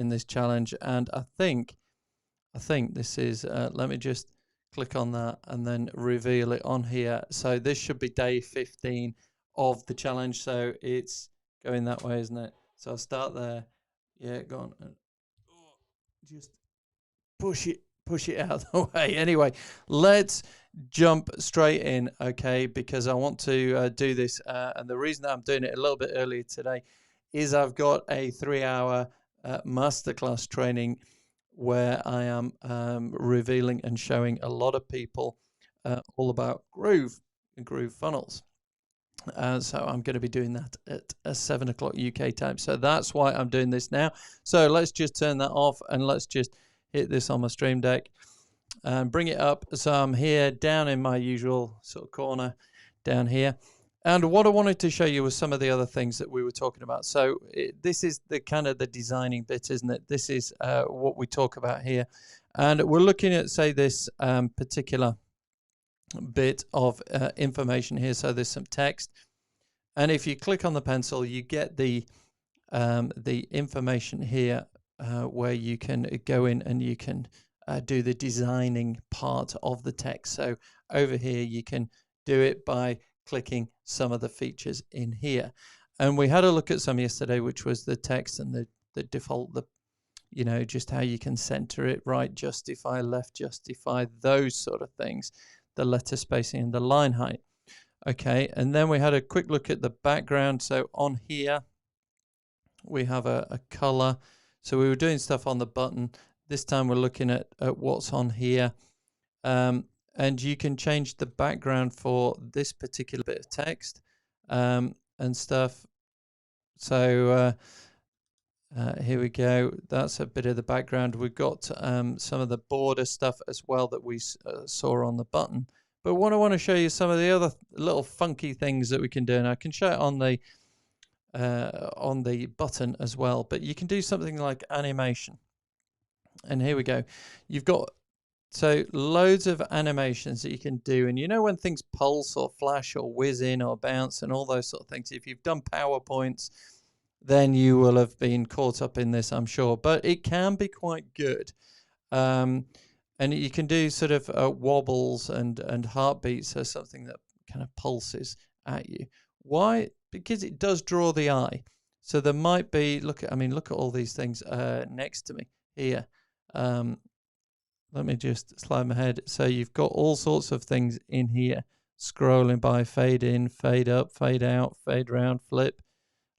in this challenge, and I think this is, let me just click on that and then reveal it on here. So this should be day 15 of the challenge. So it's going that way, isn't it? So I'll start there. Yeah, go on. And just push it out of the way. Anyway, let's jump straight in, okay? Because I want to do this. And the reason that I'm doing it a little bit earlier today is I've got a 3-hour masterclass training where I am revealing and showing a lot of people all about Groove and Groove funnels. So I'm going to be doing that at 7 o'clock UK time. So that's why I'm doing this now. So let's just turn that off and let's just hit this on my Stream Deck and bring it up. So I'm here down in my usual sort of corner down here. And what I wanted to show you was some of the other things that we were talking about. So this is the kind of the designing bit, isn't it? This is what we talk about here. And we're looking at, say, this particular bit of information here. So there's some text. And if you click on the pencil, you get the information here where you can go in and you can do the designing part of the text. So over here, you can do it by clicking some of the features in here. And we had a look at some yesterday, which was the text and the default, you know, just how you can center it, right justify, left justify, those sort of things, the letter spacing and the line height. Okay, and then we had a quick look at the background. So on here, we have a color. So we were doing stuff on the button. This time we're looking at what's on here. And you can change the background for this particular bit of text and stuff. So here we go. That's a bit of the background. We've got some of the border stuff as well that we saw on the button. But what I want to show you some of the other little funky things that we can do, and I can show it on the button as well. But you can do something like animation. And here we go. You've got so loads of animations that you can do. And you know when things pulse or flash or whiz in or bounce and all those sort of things, if you've done PowerPoints, then you will have been caught up in this, I'm sure. But it can be quite good. And you can do sort of wobbles and heartbeats or something that kind of pulses at you. Why? Because it does draw the eye. So there might be, look at all these things next to me here. Let me just slide my head. So you've got all sorts of things in here, scrolling by, fade in, fade up, fade out, fade round, flip,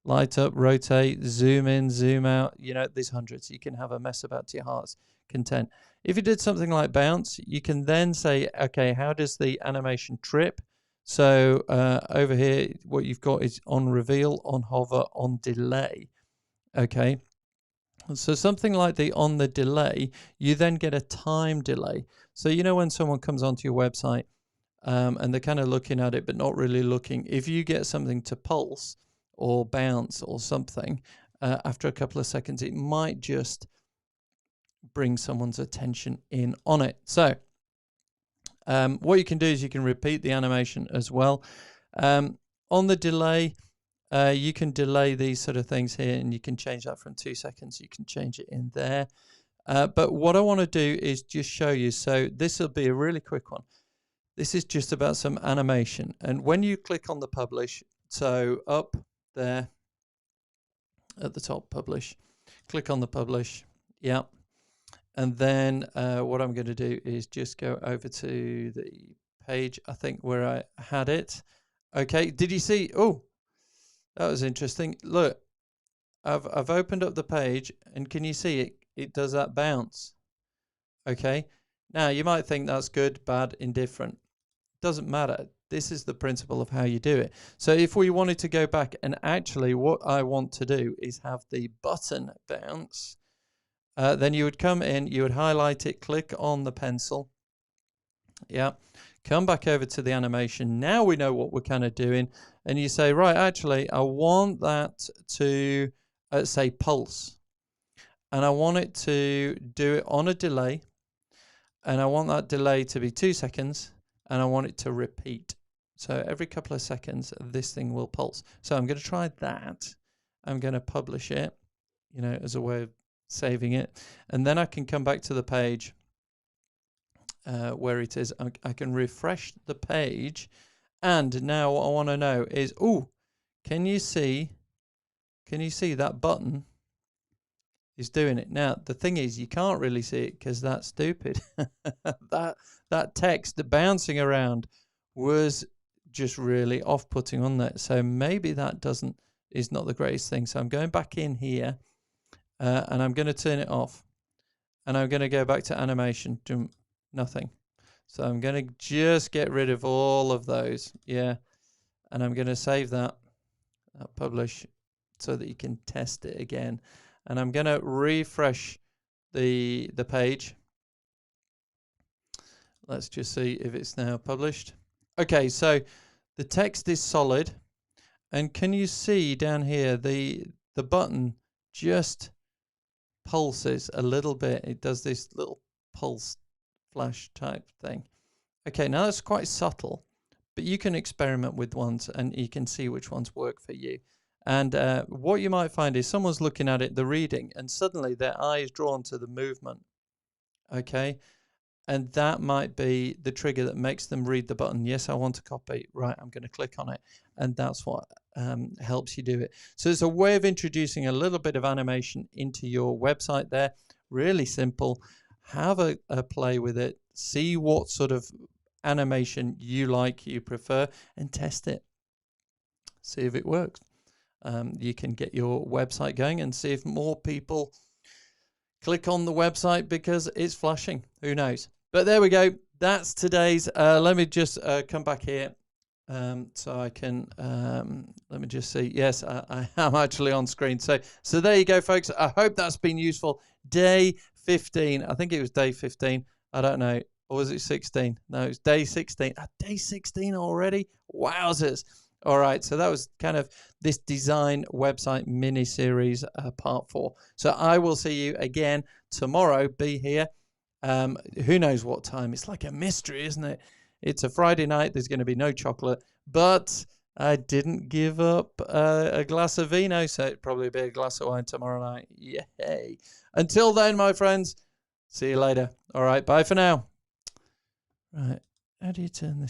light up, rotate, zoom in, zoom out. You know, there's hundreds. You can have a mess about to your heart's content. If you did something like bounce, you can then say, okay, how does the animation trip? So over here, what you've got is on reveal, on hover, on delay. Okay. So something like on the delay, you then get a time delay. So you know when someone comes onto your website and they're kind of looking at it but not really looking, if you get something to pulse or bounce or something, after a couple of seconds, it might just bring someone's attention in on it. So what you can do is you can repeat the animation as well. On the delay, you can delay these sort of things here, and you can change that from 2 seconds. You can change it in there. But what I want to do is just show you. So this will be a really quick one. This is just about some animation. And when you click on the publish, so up there at the top, publish, click on the publish. Yeah. And then what I'm going to do is just go over to the page, I think, where I had it. Okay. Did you see? Oh, that was interesting. Look, I've opened up the page, and can you see it? It does that bounce. Okay. Now you might think that's good, bad, indifferent. Doesn't matter. This is the principle of how you do it. So if we wanted to go back, and actually what I want to do is have the button bounce, then you would come in, you would highlight it, click on the pencil. Yeah. Come back over to the animation. Now we know what we're kind of doing. And you say, right, actually, I want that to, say, pulse. And I want it to do it on a delay. And I want that delay to be 2 seconds. And I want it to repeat. So every couple of seconds, this thing will pulse. So I'm going to try that. I'm going to publish it, you know, as a way of saving it. And then I can come back to the page where it is. I can refresh the page. And now what I want to know is, can you see that button is doing it? Now, the thing is, you can't really see it because that's stupid. that text bouncing around was just really off-putting on that. So maybe that is not the greatest thing. So I'm going back in here and I'm going to turn it off. And I'm going to go back to animation. Nothing. So I'm going to just get rid of all of those. Yeah. And I'm going to save that, publish, so that you can test it again. And I'm going to refresh the page. Let's just see if it's now published. Okay, so the text is solid. And can you see down here the button just pulses a little bit? It does this little pulse flash type thing. Okay, now that's quite subtle, but you can experiment with ones and you can see which ones work for you. And what you might find is someone's looking at it, the reading, and suddenly their eye is drawn to the movement. Okay, and that might be the trigger that makes them read the button. Yes, I want to copy. Right, I'm going to click on it. And that's what helps you do it. So it's a way of introducing a little bit of animation into your website there. Really simple. Have a play with it. See what sort of animation you like, you prefer, and test it. See if it works. You can get your website going and see if more people click on the website because it's flashing. Who knows? But there we go. That's today's. Let me just come back here so I can. Let me just see. Yes, I am actually on screen. So there you go, folks. I hope that's been useful. Day 15. I think it was day 15. I don't know. Or was it 16? No, it's day 16. Day 16 already? Wowzers. All right, so that was kind of this design website mini series part 4. So I will see you again tomorrow. Be here. Who knows what time? It's like a mystery, isn't it? It's a Friday night. There's going to be no chocolate, but I didn't give up a glass of vino, so it'd probably be a glass of wine tomorrow night. Yay. Until then, my friends, see you later. All right, bye for now. Right, how do you turn this?